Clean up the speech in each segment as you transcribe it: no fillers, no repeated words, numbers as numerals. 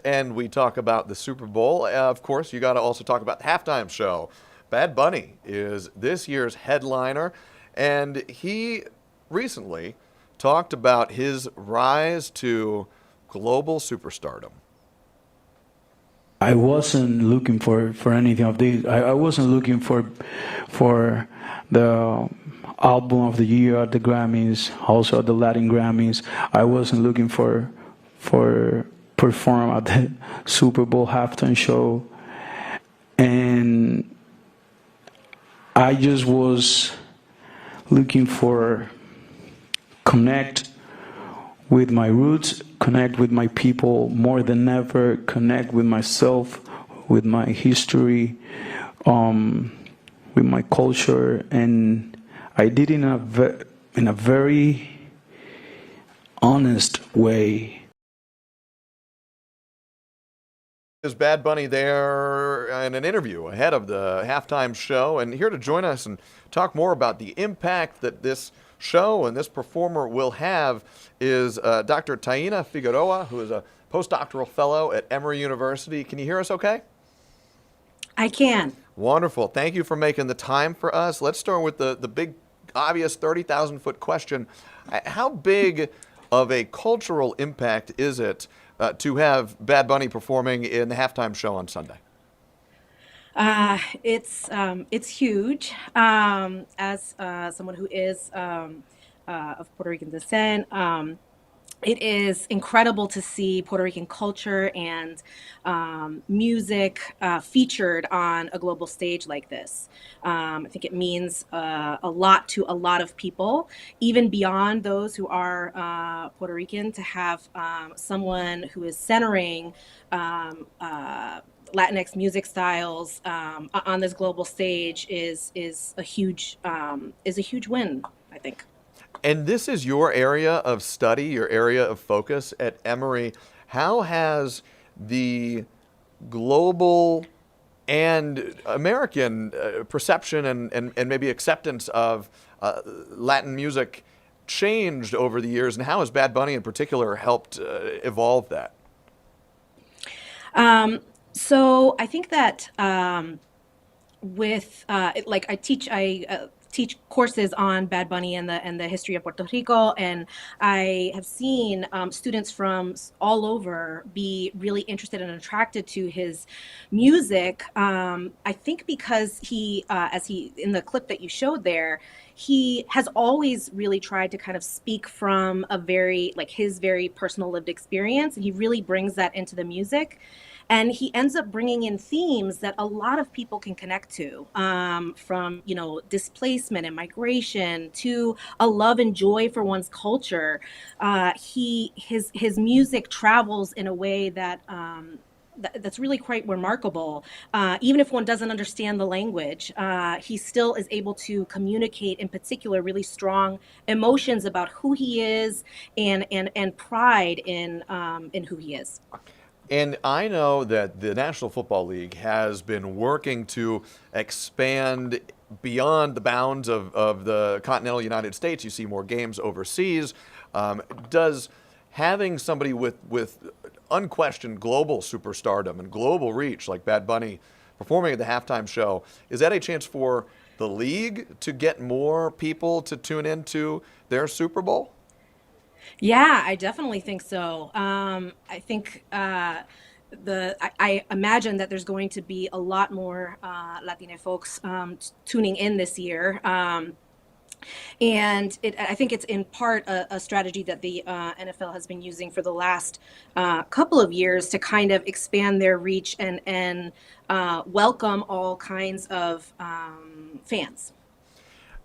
And we talk about the Super Bowl. Of course, you got to also talk about the halftime show. Bad Bunny is this year's headliner, and he recently talked about his rise to global superstardom. I wasn't looking for anything of this. I wasn't looking for the album of the year at the Grammys, also the Latin Grammys. I wasn't looking for perform at the Super Bowl halftime show, and I just was looking for connect with my roots, connect with my people more than ever, connect with myself, with my history, um, with my culture, and I did it in a very honest way. Is Bad Bunny there in an interview ahead of the halftime show? And here to join us and talk more about the impact that this show and this performer will have is Dr. Taina Figueroa, who is a postdoctoral fellow at Emory University. Can you hear us okay? I can. Wonderful. Thank you for making the time for us. Let's start with the big, obvious 30,000 foot question. How big of a cultural impact is it to have Bad Bunny performing in the halftime show on Sunday? It's huge. As someone who is of Puerto Rican descent, it is incredible to see Puerto Rican culture and music featured on a global stage like this. I think it means a lot to a lot of people, even beyond those who are Puerto Rican, to have someone who is centering Latinx music styles on this global stage is a huge win, I think. And this is your area of study, your area of focus at Emory. How has the global and American perception and maybe acceptance of Latin music changed over the years, and how has Bad Bunny in particular helped evolve that? So I think that with like I teach courses on Bad Bunny and the history of Puerto Rico, and I have seen students from all over be really interested and attracted to his music. I think because as he in the clip that you showed there, he has always really tried to kind of speak from a very like his very personal lived experience, and he really brings that into the music, and he ends up bringing in themes that a lot of people can connect to, from displacement and migration to a love and joy for one's culture. His music travels in a way that that's really quite remarkable. Even if one doesn't understand the language, he still is able to communicate, in particular, really strong emotions about who he is and pride in who he is. And I know that the National Football League has been working to expand beyond the bounds of the continental United States. You see more games overseas. Does having somebody with unquestioned global superstardom and global reach like Bad Bunny performing at the halftime show, is that a chance for the league to get more people to tune into their Super Bowl? Yeah, I definitely think so. I think I imagine that there's going to be a lot more Latina folks tuning in this year. And I think it's in part a strategy that the NFL has been using for the last couple of years to kind of expand their reach and welcome all kinds of fans.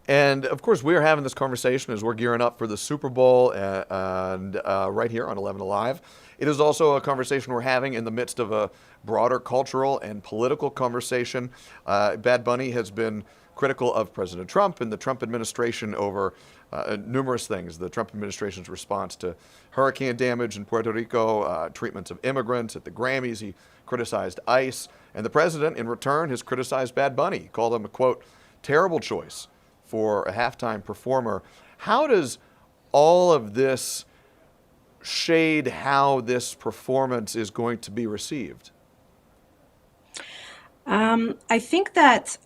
And of course, we're having this conversation as we're gearing up for the Super Bowl and right here on 11 Alive. It is also a conversation we're having in the midst of a broader cultural and political conversation. Bad Bunny has been critical of President Trump and the Trump administration over numerous things. The Trump administration's response to hurricane damage in Puerto Rico, treatments of immigrants at the Grammys. He criticized ICE. And the president, in return, has criticized Bad Bunny. He called him a, quote, terrible choice for a halftime performer. How does all of this shade how this performance is going to be received? I think that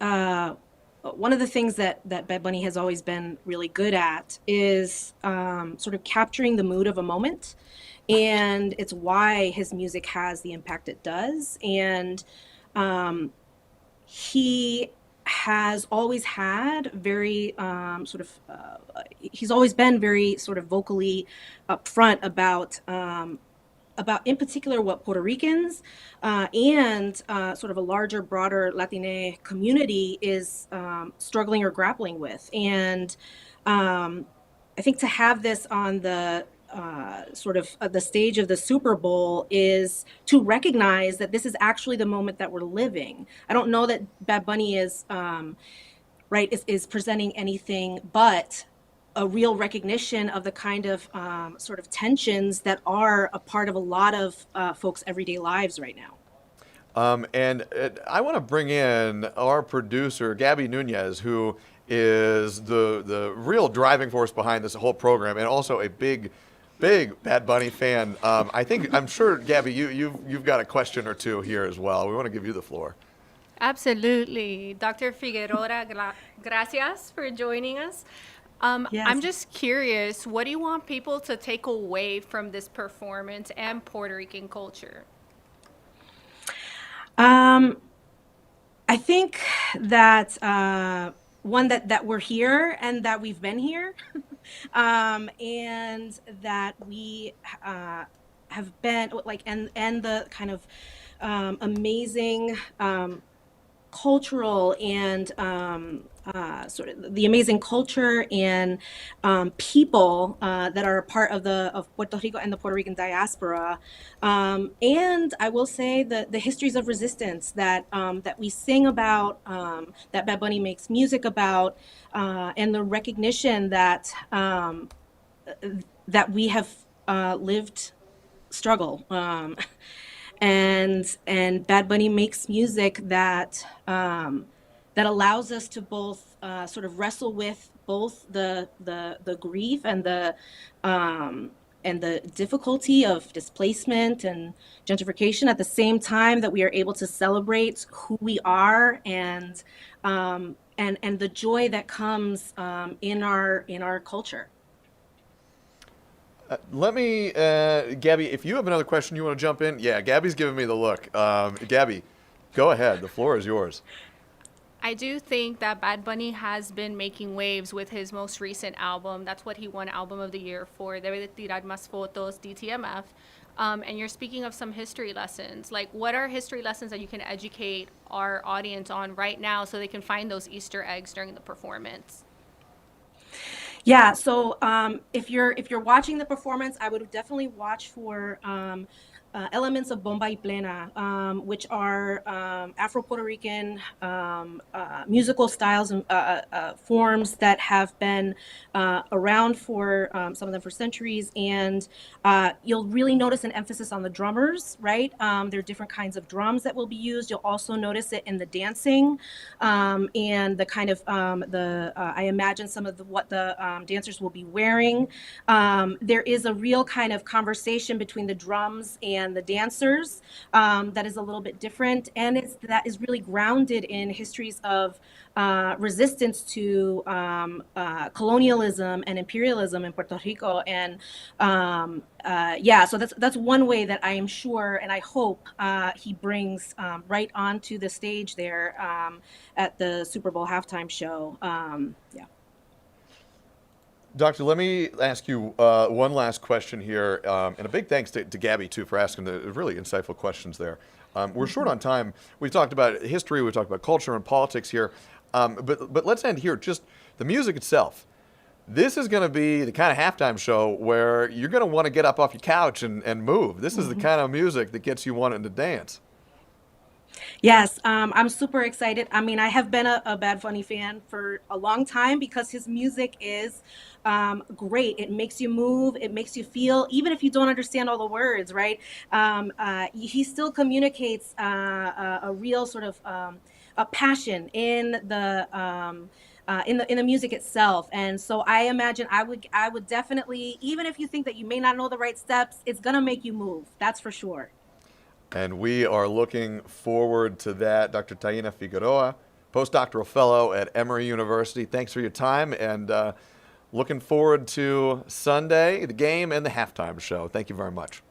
one of the things that Bad Bunny has always been really good at is sort of capturing the mood of a moment, and it's why his music has the impact it does. And um, he has always had very he's always been very sort of vocally upfront about in particular what Puerto Ricans and sort of a larger, broader Latina community is struggling or grappling with. And um, I think to have this on the the stage of the Super Bowl is to recognize that this is actually the moment that we're living. I don't know that Bad Bunny is is presenting anything but a real recognition of the kind of sort of tensions that are a part of a lot of folks' everyday lives right now. I want to bring in our producer, Gabby Nunez, who is the real driving force behind this whole program, and also a big Bad Bunny fan. I'm sure, Gabby, you've got a question or two here as well. We want to give you the floor. Absolutely. Dr. Figueroa, gracias for joining us. I'm Yes. just curious, what do you want people to take away from this performance and Puerto Rican culture? Um, I think that one that we're here and that we've been here, and that we have been like and the kind of amazing cultural and sort of the amazing culture and people that are a part of the of Puerto Rico and the Puerto Rican diaspora. And I will say the histories of resistance that we sing about, that Bad Bunny makes music about, and the recognition that we have lived struggle. And Bad Bunny makes music that allows us to both sort of wrestle with both the grief and the difficulty of displacement and gentrification at the same time that we are able to celebrate who we are and the joy that comes in our culture. Let me, Gabby, if you have another question you want to jump in, yeah, Gabby's giving me the look. Gabby, go ahead. The floor is yours. I do think that Bad Bunny has been making waves with his most recent album. That's what he won Album of the Year for, Debe de Tirar Más Fotos, DTMF. And you're speaking of some history lessons. Like, what are history lessons that you can educate our audience on right now so they can find those Easter eggs during the performance? Yeah, so if you're watching the performance, I would definitely watch for elements of bomba y plena, which are Afro Puerto Rican musical styles and forms that have been around for some of them for centuries. And you'll really notice an emphasis on the drummers, right? There are different kinds of drums that will be used. You'll also notice it in the dancing and the kind of I imagine some of what the dancers will be wearing. There is a real kind of conversation between the drums and the dancers that is a little bit different, and that is really grounded in histories of resistance to colonialism and imperialism in Puerto Rico. And yeah, so that's one way that I am sure and I hope he brings right onto the stage there at the Super Bowl halftime show. Yeah. Doctor, let me ask you one last question here, and a big thanks to Gabby, too, for asking the really insightful questions there. We're short on time. We've talked about history, we've talked about culture and politics here, but let's end here. Just the music itself. This is going to be the kind of halftime show where you're going to want to get up off your couch and move. This is the kind of music that gets you wanting to dance. Yes, I'm super excited. I mean, I have been a Bad Bunny fan for a long time because his music is great. It makes you move, it makes you feel, even if you don't understand all the words, right? He still communicates a real sort of a passion in in the music itself. And so I imagine I would definitely, even if you think that you may not know the right steps, it's gonna make you move. That's for sure. And we are looking forward to that. Dr. Taina Figueroa, postdoctoral fellow at Emory University. Thanks for your time, and looking forward to Sunday, the game, and the halftime show. Thank you very much.